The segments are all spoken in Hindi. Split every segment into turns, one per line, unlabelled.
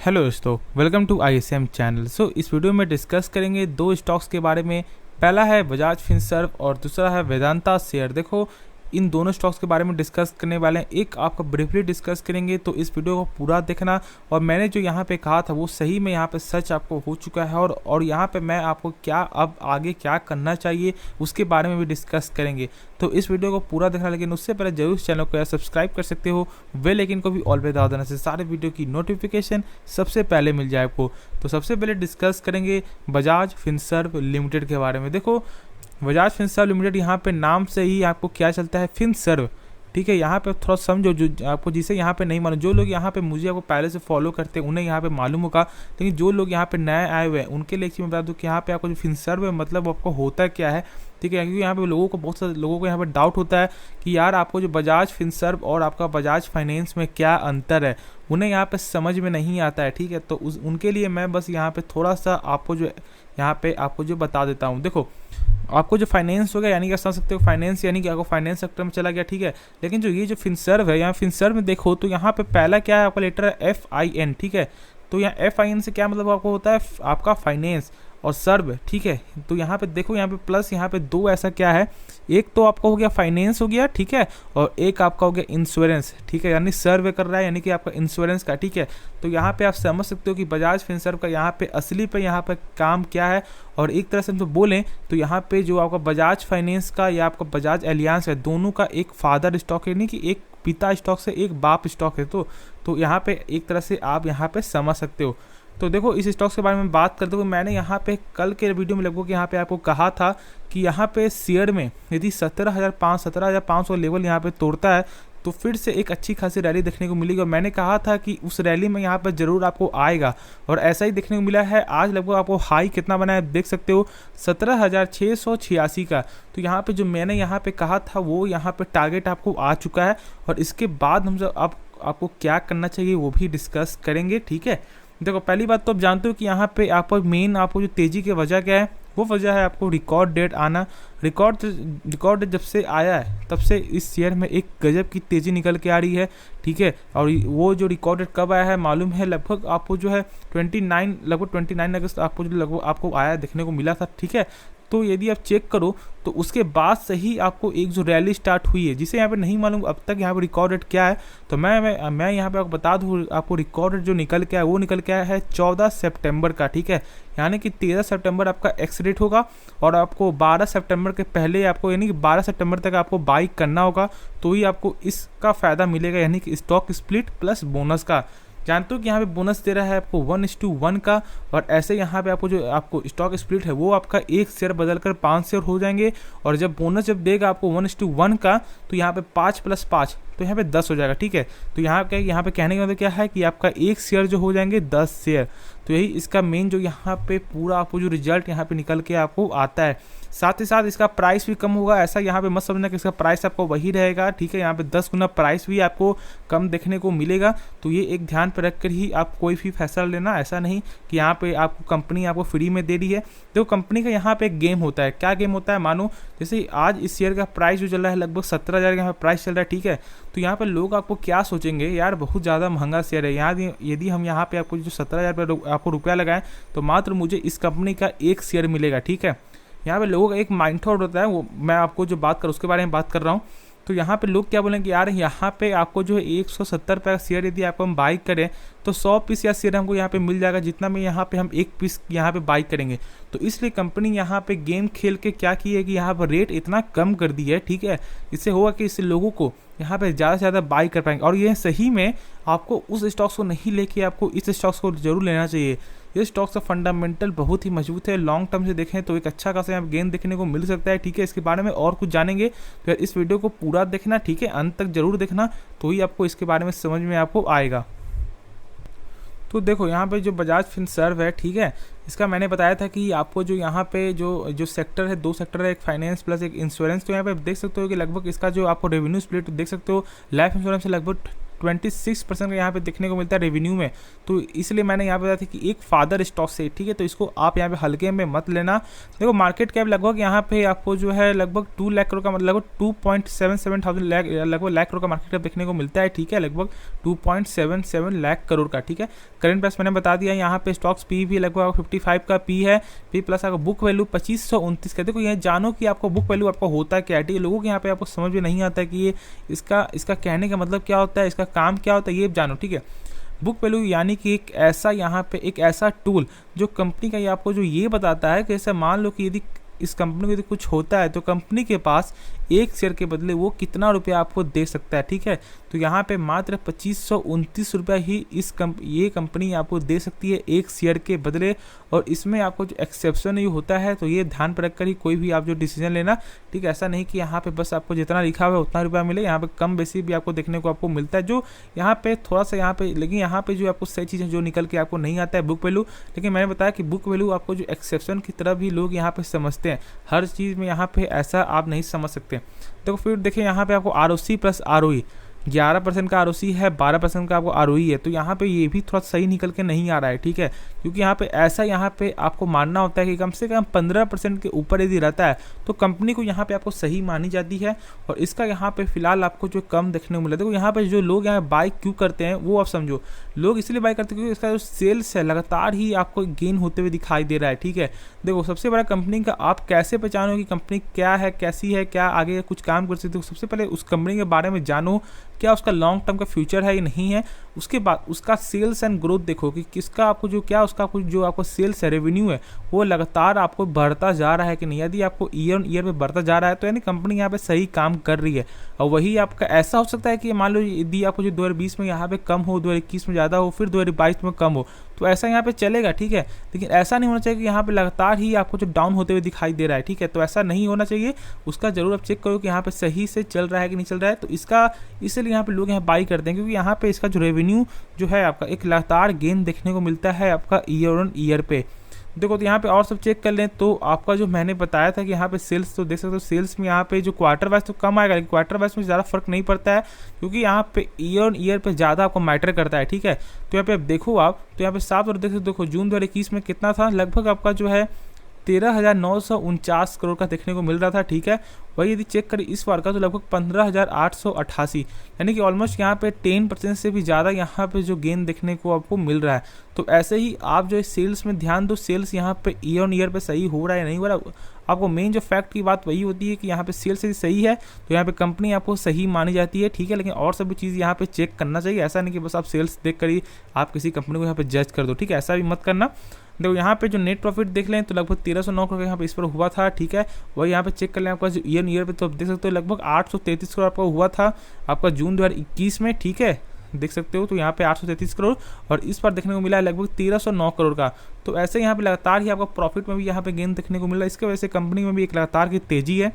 हेलो दोस्तों, वेलकम टू ISM चैनल। इस वीडियो में डिस्कस करेंगे दो स्टॉक्स के बारे में। पहला है बजाज फिनसर्व और दूसरा है वेदांता शेयर। देखो, इन दोनों स्टॉक्स के बारे में डिस्कस करने वाले हैं। एक आपका ब्रीफली डिस्कस करेंगे, तो इस वीडियो को पूरा देखना। और मैंने जो यहाँ पे कहा था वो सही में यहाँ पे सच आपको हो चुका है। और यहाँ पे मैं आपको क्या अब आगे क्या करना चाहिए उसके बारे में भी डिस्कस करेंगे। तो इस वीडियो को पूरा देखना, लेकिन उससे पहले जरूर इस चैनल को यार सब्सक्राइब कर सकते हो, बेल आइकन को भी ऑल पे दबा देना से सारे वीडियो की नोटिफिकेशन सबसे पहले मिल जाए आपको। तो सबसे पहले डिस्कस करेंगे बजाज फिनसर्व लिमिटेड के बारे में। देखो, बजाज फिनसर्व लिमिटेड, यहाँ पे नाम से ही आपको क्या चलता है, फिनसर्व। ठीक है, यहाँ पे थोड़ा समझो, जो आपको जिसे यहाँ पे नहीं मालूम, जो लोग यहाँ पे मुझे आपको पहले से फॉलो करते हैं उन्हें यहाँ पे मालूम होगा, लेकिन जो लोग यहाँ पे नए आए हुए हैं उनके लिए एक चीज़ मैं बता दूँ कि यहाँ पे आपको जो फिनसर्व है मतलब आपको होता क्या है। ठीक है, क्योंकि यहाँ पे लोगों को, बहुत सारे लोगों को यहाँ पे डाउट होता है कि यार आपको जो बजाज फिनसर्व और आपका बजाज फाइनेंस में क्या अंतर है, उन्हें यहाँ पे समझ में नहीं आता है। ठीक है, तो उनके लिए मैं बस यहाँ पे थोड़ा सा आपको जो यहाँ पे आपको जो बता देता हूँ। देखो, आपको जो फाइनेंस हो गया, यानी कि समझ सकते हो फाइनेंस, यानी कि आपको फाइनेंस सेक्टर में चला गया। ठीक है, लेकिन जो ये जो फिनसर्व है, यहाँ फिनसर्व में देखो तो यहाँ पे पहला क्या है, आपका लेटर है FIN। ठीक है, तो यहाँ FIN से क्या मतलब आपको होता है, आपका फाइनेंस और सर्व। ठीक है, तो यहाँ पे देखो, यहाँ पे प्लस, यहाँ पे दो ऐसा क्या है, एक तो आपका हो गया फाइनेंस हो गया, ठीक है, और एक आपका हो गया इंश्योरेंस। ठीक है, यानी सर्व कर रहा है, यानी कि आपका इंश्योरेंस का। ठीक है, तो यहाँ पे आप समझ सकते हो कि बजाज फिनसर्व का यहाँ पे असली पे यहाँ पे काम क्या है। और एक तरह से हम तो बोलें तो यहाँ पे जो आपका बजाज फाइनेंस का या आपका बजाज एलियांस है, दोनों का एक फादर स्टॉक है, यानी कि एक पिता स्टॉक से एक बाप स्टॉक है। तो यहाँ पे एक तरह से आप यहाँ पे समझ सकते हो। तो देखो, इस स्टॉक्स के बारे में बात करते हुए मैंने यहाँ पे कल के वीडियो में लगभग यहाँ पे आपको कहा था कि यहाँ पे शेयर में यदि 17,500 लेवल यहाँ पे तोड़ता है तो फिर से एक अच्छी खासी रैली देखने को मिलेगी। और मैंने कहा था कि उस रैली में यहाँ पर जरूर आपको आएगा, और ऐसा ही देखने को मिला है। आज लगभग आपको हाई कितना बना है देख सकते हो, 17,686 का। तो यहाँ पे जो मैंने यहाँ पे कहा था वो यहाँ पे टारगेट आपको आ चुका है। और इसके बाद हम जब आपको क्या करना चाहिए वो भी डिस्कस करेंगे। ठीक है, देखो, पहली बात तो आप जानते हो कि यहाँ पे आपको मेन आपको जो तेज़ी की वजह क्या है, वो वजह है आपको रिकॉर्ड डेट आना। रिकॉर्ड डेट जब से आया है तब से इस शेयर में एक गजब की तेज़ी निकल के आ रही है। ठीक है, और वो जो रिकॉर्ड डेट कब आया है मालूम है, लगभग आपको जो है 29 अगस्त आपको जो लगभग आपको आया देखने को मिला था। ठीक है, तो यदि आप चेक करो तो उसके बाद से ही आपको एक जो रैली स्टार्ट हुई है, जिसे यहाँ पे नहीं मालूम अब तक यहाँ पे रिकॉर्ड डेट क्या है, तो मैं यहाँ पे आपको बता दूँ, आपको रिकॉर्ड डेट जो निकल के आया वो निकल के आया है 14 सितंबर का। ठीक है, यानी कि 13 सितंबर आपका एक्स डेट होगा, और आपको 12 सितंबर के पहले आपको, यानी कि 12 सितंबर तक आपको बाई करना होगा, तो ही आपको इसका फ़ायदा मिलेगा, यानी कि स्टॉक स्प्लिट प्लस बोनस का। जानते हो कि यहाँ पे बोनस दे रहा है आपको 1:1 का, और ऐसे यहाँ पे आपको जो आपको स्टॉक स्प्लिट है वो आपका एक शेयर बदलकर 5 शेयर हो जाएंगे। और जब बोनस जब देगा आपको 1:1 का, तो यहाँ पे 5 + 5 तो यहाँ पे 10 हो जाएगा। ठीक है, तो यहाँ पे कहने का मतलब क्या है कि आपका एक शेयर जो हो जाएंगे 10 शेयर। तो यही इसका मेन जो यहाँ पे पूरा आपको जो रिजल्ट यहाँ पे निकल के आपको आता है। साथ ही साथ इसका प्राइस भी कम होगा, ऐसा यहाँ पे मत समझना कि इसका प्राइस आपको वही रहेगा। ठीक है, यहाँ पे 10 गुना प्राइस भी आपको कम देखने को मिलेगा। तो ये एक ध्यान पर रख कर ही आप कोई भी फैसला लेना, ऐसा नहीं कि यहाँ पे आपको कंपनी आपको फ्री में दे रही है। देखो, कंपनी का यहाँ पे एक गेम होता है। क्या गेम होता है, मानो जैसे आज इस शेयर का प्राइस जो चल रहा है लगभग 17,000 का यहाँ प्राइस चल रहा है। ठीक है, तो यहाँ पे लोग आपको क्या सोचेंगे, यार बहुत ज़्यादा महंगा शेयर है। यहाँ यदि हम यहाँ पे आपको जो 17,000 रुपये आपको रुपया लगाएं तो मात्र मुझे इस कंपनी का एक शेयर मिलेगा। ठीक है, यहाँ पे लोगों का एक माइंड थॉट होता है, वो मैं आपको जो बात कर उसके बारे में बात कर रहा हूँ। तो यहाँ पे लोग क्या बोलेंगे, यार यहाँ पे आपको जो है 170 रुपये का शेयर यदि आपको हम बाई करें तो 100 पीस या शेयर हमको यहाँ पे मिल जाएगा, जितना में यहाँ पे हम एक पीस यहाँ पे बाई करेंगे। तो इसलिए कंपनी यहाँ पे गेम खेल के क्या की है कि यहाँ पर रेट इतना कम कर दी है। ठीक है, इससे होगा कि इससे लोगों को यहाँ पे ज़्यादा से ज़्यादा बाई कर पाएंगे। और ये सही में आपको उस स्टॉक्स को नहीं लेके आपको इस स्टॉक्स को जरूर लेना चाहिए। ये स्टॉक्स का फंडामेंटल बहुत ही मजबूत है, लॉन्ग टर्म से देखें तो एक अच्छा खासा यहाँ गेन देखने को मिल सकता है। ठीक है, इसके बारे में और कुछ जानेंगे तो इस वीडियो को पूरा देखना। ठीक है, अंत तक जरूर देखना, तो ही आपको इसके बारे में समझ में आपको आएगा। तो देखो, यहाँ पे जो बजाज फिनसर्व है, ठीक है, इसका मैंने बताया था कि आपको जो यहाँ पे जो सेक्टर है, दो सेक्टर है, एक फाइनेंस प्लस एक इंश्योरेंस। तो यहाँ पे देख सकते हो कि लगभग इसका जो आपको रेवेन्यू स्प्लिट देख सकते हो, लाइफ इंश्योरेंस से लगभग 26% का यहाँ पे देखने को मिलता है रेवेन्यू में। तो इसलिए मैंने यहाँ पे बताया था कि एक फादर स्टॉक से, ठीक है, तो इसको आप यहाँ पे हल्के में मत लेना। देखो मार्केट कैप लगभग यहाँ पे आपको जो है लगभग 2 लाख करोड़ का, मतलब लगभग 2.77 थाउजेंड लगभग लाख करोड़ का मार्केट कैप देखने को मिलता है, ठीक है, लगभग 2.77 लाख करोड़ का, ठीक है। करंट प्राइस मैंने बता दिया। यहाँ पे स्टॉक्स पी भी लगभग 55 का पी है, पी प्लस आपका बुक वैल्यू 2529 का। देखो ये जानो कि आपको बुक वैल्यू आपको होता है क्या है, ठीक है। लोगों के यहाँ पे आपको समझ में नहीं आता है कि ये इसका कहने का मतलब क्या होता है, इसका काम क्या होता है, ये जानो, ठीक है। बुक वैल्यू यानी कि एक ऐसा यहाँ पे एक ऐसा टूल जो कंपनी का ये आपको जो ये बताता है कि जैसे मान लो कि यदि इस कंपनी को यदि कुछ होता है तो कंपनी के पास एक शेयर के बदले वो कितना रुपया आपको दे सकता है, ठीक है। तो यहाँ पे मात्र 2529 रुपया ही ये कंपनी आपको दे सकती है एक शेयर के बदले। और इसमें आपको जो एक्सेप्शन ये होता है तो ये ध्यान पर रखकर ही कोई भी आप जो डिसीजन लेना, ठीक है। ऐसा नहीं कि यहाँ पे बस आपको जितना लिखा हुआ है उतना रुपया मिले, यहाँ पे कम बेसी भी आपको देखने को आपको मिलता है। जो यहाँ पे थोड़ा सा यहाँ पे, लेकिन यहाँ पे जो आपको सही चीज़ें जो निकल के आपको नहीं आता है बुक वैल्यू, लेकिन मैंने बताया कि बुक वैल्यू आपको जो एक्सेप्शन की तरह भी लोग यहाँ पे समझते हैं, हर चीज़ में यहाँ पे ऐसा आप नहीं समझ सकते। देखो फिर देखिए यहाँ पे आपको ROC प्लस ROE 11% का ROC है, 12% का आपको ROE है। तो यहाँ पे ये भी थोड़ा सही निकल के नहीं आ रहा है, ठीक है, क्योंकि यहाँ पे ऐसा यहाँ पे आपको मानना होता है कि कम से कम 15% के ऊपर यदि रहता है तो कंपनी को यहाँ पे आपको सही मानी जाती है। और इसका यहाँ पे फिलहाल आपको जो कम देखने को मिला। देखो यहाँ पे जो लोग यहाँ बाई क्यों करते हैं वो आप समझो, लोग इसलिए बाई करते हैं क्योंकि इसका जो सेल्स है लगातार ही आपको गेन होते हुए दिखाई दे रहा है, ठीक है। देखो सबसे बड़ा कंपनी का आप कैसे पहचानो कि कंपनी क्या है, कैसी है, क्या आगे कुछ काम कर सकते हो, सबसे पहले उस कंपनी के बारे में जानो, क्या उसका लॉन्ग टर्म का फ्यूचर है या नहीं है। उसके बाद उसका सेल्स एंड ग्रोथ देखो कि किसका आपको जो क्या उसका कुछ जो आपको सेल्स है, रेवेन्यू है, वो लगातार आपको बढ़ता जा रहा है कि नहीं। यदि आपको ईयर ऑन ईयर में बढ़ता जा रहा है तो यानी कंपनी यहाँ पे सही काम कर रही है। और वही आपका ऐसा हो सकता है कि मान लो यदि आपको जो 2020 में यहाँ पे कम हो, 2021 में ज़्यादा हो, फिर 2022 में कम हो, तो ऐसा यहाँ पे चलेगा, ठीक है। लेकिन ऐसा नहीं होना चाहिए कि यहाँ पे लगातार ही आपको जो डाउन होते हुए दिखाई दे रहा है, ठीक है। तो ऐसा नहीं होना चाहिए, उसका जरूर आप चेक करो कि यहाँ पे सही से चल रहा है कि नहीं चल रहा है। तो इसका इसलिए यहाँ पे लोग यहाँ बाई करते हैं क्योंकि यहाँ पे इसका जो रेवेन्यू जो है आपका एक लगातार गेन देखने को मिलता है आपका ईयर ऑन ईयर पे। देखो तो यहाँ पे और सब चेक कर लें तो आपका जो मैंने बताया था कि यहाँ पे सेल्स तो देख सकते हो, सेल्स में यहाँ पे जो क्वार्टर वाइज तो कम आएगा, लेकिन क्वार्टर वाइज में ज़्यादा फर्क नहीं पड़ता है क्योंकि यहाँ पे ईयर ऑन ईयर पे ज़्यादा आपको मैटर करता है, ठीक है। तो यहाँ पे देखो आप, तो यहाँ पे साफ तौर देख सकते हो, देखो जून 2021 में कितना था, लगभग आपका जो है 13,949 करोड़ का देखने को मिल रहा था, ठीक है। वही यदि चेक करें इस बार का तो लगभग 15,888, यानी कि ऑलमोस्ट यहाँ पे 10% से भी ज़्यादा यहाँ पे जो गेन देखने को आपको मिल रहा है। तो ऐसे ही आप जो है सेल्स में ध्यान दो, सेल्स यहाँ पे ईयर ऑन ईयर पे सही हो रहा है या नहीं हो रहा। आपको मेन जो फैक्ट की बात वही होती है कि यहाँ पे सेल्स यदि सही है तो यहाँ पे कंपनी आपको सही मानी जाती है, ठीक है। लेकिन और सभी चीज़ यहाँ पे चेक करना चाहिए, ऐसा नहीं कि बस आप सेल्स देख कर ही आप किसी कंपनी को यहाँ पे जज कर दो, ठीक है, ऐसा भी मत करना। देखो यहाँ पे जो नेट प्रॉफिट देख लें तो लगभग 1309 करोड़ यहाँ पे इस पर हुआ था, ठीक है। वही यहाँ पे चेक कर लें आपका जो ईयर ईयर पे तो आप देख सकते हो लगभग 833 करोड़ आपका हुआ था आपका जून 2021 में, ठीक है, देख सकते हो। तो यहाँ पे 833 करोड़ और इस पर देखने को मिला है लगभग 1309 करोड़ का। तो ऐसे यहाँ पे लगातार ही आपका प्रॉफिट में भी यहाँ पे गेन देखने को मिला, इसकी वजह से कंपनी में भी एक लगातार की तेजी है।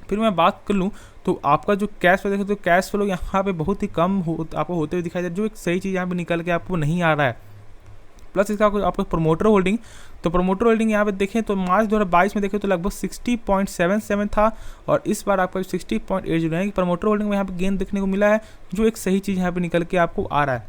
फिर मैं बात कर लूँ तो आपका जो कैश फ्लो देखें तो कैश फ्लो यहाँ पे बहुत ही कम आपको होते हुए दिखाई दे रहा है, जो एक सही चीज़ यहाँ पे निकल के आपको नहीं आ रहा है। प्लस इसका आपको प्रोमोटर होल्डिंग, तो प्रोमोटर होल्डिंग यहाँ पे देखें तो मार्च 2022 में देखें तो लगभग 60.77 था और इस बार आपका 60.80 है कि प्रोमोटर होल्डिंग में यहाँ पे गेन देखने को मिला है, जो एक सही चीज़ यहाँ पे निकल के आपको आ रहा है।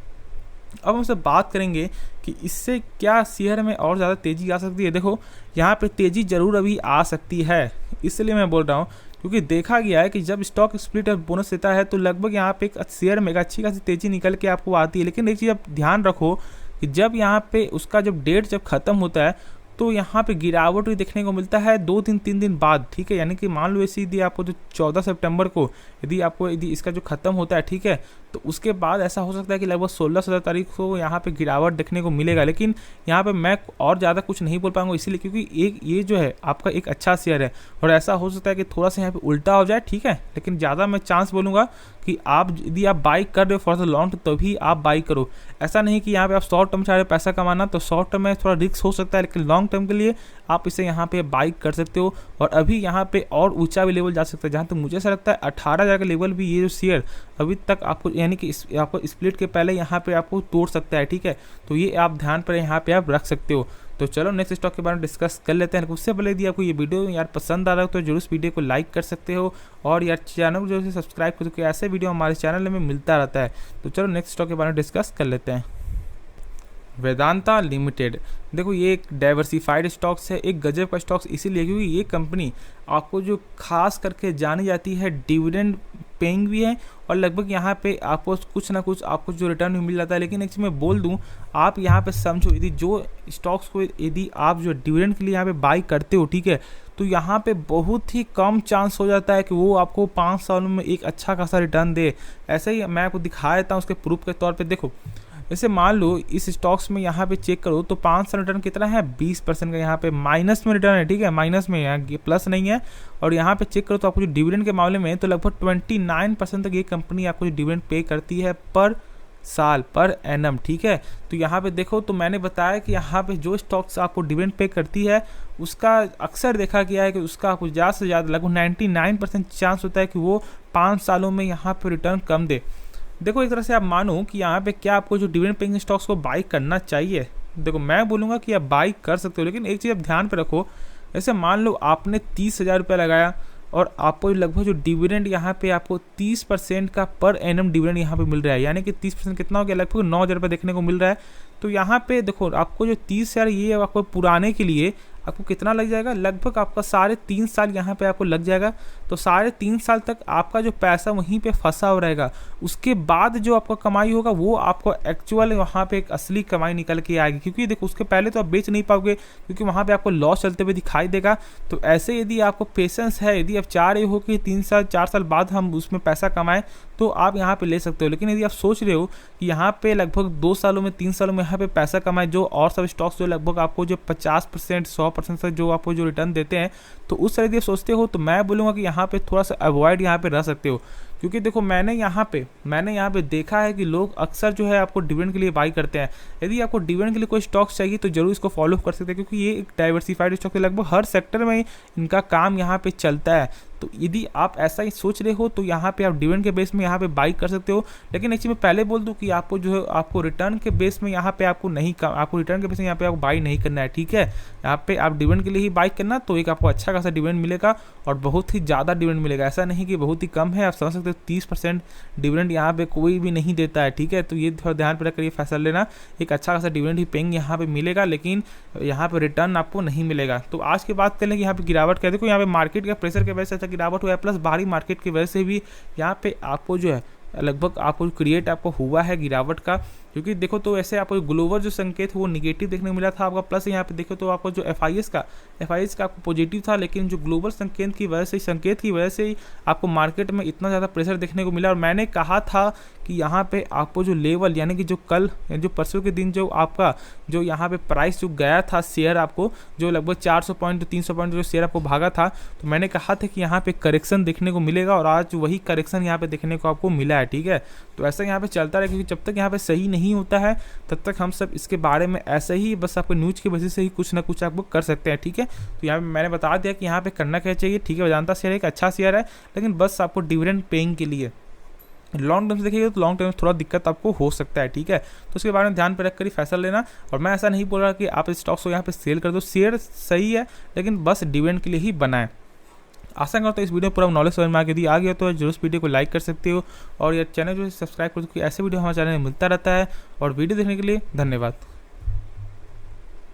अब हमसे बात करेंगे कि इससे क्या शेयर में और ज़्यादा तेज़ी आ सकती है। देखो यहाँ पे तेज़ी ज़रूर अभी आ सकती है, इसलिए मैं बोल रहा हूँ क्योंकि देखा गया है कि जब स्टॉक स्प्लिट और बोनस देता है तो लगभग यहाँ पे एक शेयर में अच्छी खासी तेज़ी निकल के आपको आती है। लेकिन एक चीज़ आप ध्यान रखो कि जब यहाँ पे उसका जब डेट जब ख़त्म होता है तो यहाँ पे गिरावट भी देखने को मिलता है 2-3 दिन बाद, ठीक है। यानी कि मान लो ऐसे यदि आपको जो 14 सितंबर को यदि इसका जो ख़त्म होता है, ठीक है, तो उसके बाद ऐसा हो सकता है कि लगभग 16-17 तारीख को यहाँ पे गिरावट देखने को मिलेगा। लेकिन यहाँ पे मैं और ज़्यादा कुछ नहीं बोल पाऊंगा इसीलिए क्योंकि ये जो है आपका एक अच्छा शेयर है और ऐसा हो सकता है कि थोड़ा सा यहाँ पे उल्टा हो जाए, ठीक है। लेकिन ज़्यादा मैं चांस बोलूँगा कि आप यदि आप बाई कर रहे हो फॉर द लॉन्ग तभी आप बाई करो। ऐसा नहीं कि यहाँ पे आप शॉर्ट टर्म चाह रहे हो पैसा कमाना, तो शॉर्ट टर्म में थोड़ा रिस्क हो सकता है, लेकिन लॉन्ग टर्म के लिए आप इसे यहाँ पे बाई कर सकते हो। और अभी यहाँ पे और ऊंचा भी लेवल जा सकता है, जहाँ तक मुझे ऐसा लगता है 18,000 का लेवल भी ये जो शेयर अभी तक आपको यानी कि आपको स्प्लिट के पहले यहाँ पे आपको तोड़ सकता है, ठीक है। तो ये आप ध्यान पर यहाँ पे आप रख सकते हो। तो चलो नेक्स्ट स्टॉक के बारे में डिस्कस कर लेते हैं। उससे पहले यदि आपको ये वीडियो यार पसंद आ रहा है तो जरूर इस वीडियो को लाइक कर सकते हो और यार चैनल को जो है सब्सक्राइब कर, क्योंकि ऐसे वीडियो हमारे चैनल में मिलता रहता है। तो चलो नेक्स्ट स्टॉक के बारे में डिस्कस कर लेते हैं। वेदांता लिमिटेड, देखो ये एक डाइवर्सिफाइड स्टॉक्स है, एक गजब का स्टॉक्स इसीलिए क्योंकि ये कंपनी आपको जो खास करके जानी जाती है डिविडेंड पेइंग भी है और लगभग यहाँ पे आपको कुछ ना कुछ आपको जो रिटर्न भी मिल जाता है। लेकिन एक चीज़ मैं बोल दूँ, आप यहाँ पे समझो, यदि जो स्टॉक्स को यदि आप जो डिविडेंड के लिए यहाँ पे बाई करते हो, ठीक है, तो यहाँ पे बहुत ही कम चांस हो जाता है कि वो आपको 5 सालों में एक अच्छा खासा रिटर्न दे। ऐसे ही मैं आपको दिखा देता हूँ उसके प्रूफ के तौर पे। देखो जैसे मान लो इस स्टॉक्स में यहाँ पे चेक करो तो 5 साल रिटर्न कितना है, 20% का यहाँ पे माइनस में रिटर्न है, ठीक है, माइनस में, यहाँ प्लस नहीं है। और यहाँ पे चेक करो तो आपको जो डिविडेंड के मामले में तो लगभग 29% तक ये कंपनी आपको जो डिविडेंड पे करती है पर साल, पर एनम, ठीक है। तो यहाँ पे देखो, तो मैंने बताया कि यहाँ पे जो स्टॉक्स आपको डिविडेंड पे करती है उसका अक्सर देखा गया है कि उसका आपको ज़्यादा से ज़्यादा लगभग 99% चांस होता है कि वो 5 सालों में यहाँ पे रिटर्न कम दे। देखो एक तरह से आप मानो कि यहाँ पे क्या आपको जो डिविडेंड पेइंग स्टॉक्स को बाई करना चाहिए, देखो मैं बोलूँगा कि आप बाई कर सकते हो, लेकिन एक चीज़ आप ध्यान पे रखो, जैसे मान लो आपने 30,000 रुपये लगाया और आपको लगभग जो डिविडेंड यहाँ पे आपको 30% का पर एनम डिविडेंड यहाँ पे मिल रहा है, यानी कि 30% कितना हो गया, लगभग 9,000 रुपये देखने को मिल रहा है। तो यहाँ पे देखो आपको जो 30,000 ये आपको पुराने के लिए आपको कितना लग जाएगा, लगभग आपका 3.5 साल यहाँ पे आपको लग जाएगा। तो 3.5 साल तक आपका जो पैसा वहीं पे फंसा हुआ रहेगा। उसके बाद जो आपका कमाई होगा वो आपको एक्चुअल वहाँ पे एक असली कमाई निकल के आएगी, क्योंकि देखो उसके पहले तो आप बेच नहीं पाओगे क्योंकि वहाँ पे आपको लॉस चलते हुए दिखाई देगा। तो ऐसे यदि आपको पेशेंस है, यदि आप चाह रहे हो कि 3 साल 4 साल बाद हम उसमें पैसा कमाएं, तो आप यहाँ पे ले सकते हो। लेकिन यदि आप सोच रहे हो कि यहाँ पे लगभग 2 सालों में 3 सालों में यहाँ पे पैसा कमाए, जो और सब स्टॉक्स जो लगभग आपको जो 50% 100% तक जो आपको जो रिटर्न देते हैं, तो उस तरह यदि आप सोचते हो तो मैं बोलूँगा कि यहाँ पे थोड़ा सा अवॉइड यहाँ पे रह सकते हो। क्योंकि देखो मैंने यहाँ पे देखा है कि लोग अक्सर जो है आपको डिविडेंड के लिए बाई करते हैं। यदि आपको डिविडेंड के लिए कोई स्टॉक्स चाहिए तो जरूर इसको फॉलो कर सकते हैं, क्योंकि ये एक डाइवर्सिफाइड स्टॉक है, लगभग हर सेक्टर में इनका काम यहाँ पे चलता है। तो यदि आप ऐसा ही सोच रहे हो तो यहाँ पे आप डिविडेंड के बेस में यहाँ पे बाई कर सकते हो। लेकिन एक चीज़ मैं पहले बोल दूँ कि आपको जो है आपको रिटर्न के बेस में यहाँ पे आपको रिटर्न के बेस में यहाँ पे आपको बाई नहीं करना है, ठीक है। यहाँ पे आप डिविडेंड के लिए ही बाई करना, तो एक आपको अच्छा खासा डिविडेंड मिलेगा और बहुत ही ज़्यादा डिविडेंड मिलेगा। ऐसा नहीं कि बहुत ही कम है, आप समझ सकते हो 30% डिविडेंड यहाँ पे कोई भी नहीं देता है, ठीक है। तो ये थोड़ा ध्यान पर रखकर ये फैसला लेना, एक अच्छा खासा डिविडेंड ही पेइंग यहाँ पे मिलेगा, लेकिन यहाँ पे रिटर्न आपको नहीं मिलेगा। तो आज की बात करें कि यहाँ पे गिरावट क्या, देखो यहाँ पे मार्केट का प्रेशर की वजह से अच्छा गिरावट हुआ है, प्लस बाहरी मार्केट की वजह से भी यहाँ पे आपको जो है लगभग आपको क्रिएट आपको हुआ है गिरावट का। क्योंकि देखो तो ऐसे आपको ग्लोबल जो संकेत है वो निगेटिव देखने को मिला था आपका, प्लस यहाँ पे देखो तो आपको जो एफआईएस का आपको पॉजिटिव था, लेकिन जो ग्लोबल संकेत की वजह से ही आपको मार्केट में इतना ज़्यादा प्रेशर देखने को मिला। और मैंने कहा था कि यहाँ पे आपको जो लेवल, यानी कि जो कल जो परसों के दिन जो आपका जो यहाँ पे प्राइस जो गया था शेयर आपको जो लगभग 400 पॉइंट 300 पॉइंट जो शेयर आपको भागा था, तो मैंने कहा था कि यहाँ पे करेक्शन देखने को मिलेगा और आज वही करेक्शन यहाँ पे देखने को आपको मिला है, ठीक है। तो ऐसा यहाँ पे चलता रहे, क्योंकि जब तक यहाँ पे सही नहीं होता है तब तक हम सब इसके बारे में ऐसे ही बस आपको न्यूज़ की वजह से ही कुछ ना कुछ आपको कर सकते हैं, ठीक है। तो यहाँ पे मैंने बता दिया कि यहाँ पे करना क्या चाहिए, ठीक है। वेदांता शेयर एक अच्छा शेयर है, लेकिन बस आपको डिविडेंड पेइंग के लिए लॉन्ग टर्म से देखिएगा तो लॉन्ग टर्म में थोड़ा दिक्कत आपको हो सकता है, ठीक है। तो उसके बारे में ध्यान पर रख कर ही फैसला लेना। और मैं ऐसा नहीं बोल रहा कि आप स्टॉक्स को यहाँ पे सेल कर दो, शेयर सही है लेकिन बस डिविडेंड के लिए ही बनाएं। आशा करता हूँ इस वीडियो में पूरा नॉलेज समझ में आ गया तो जरूर इस वीडियो को लाइक कर सकते हो और ये चैनल जो सब्सक्राइब कर दो, ऐसे वीडियो हमारे चैनल में मिलता रहता है। और वीडियो देखने के लिए धन्यवाद।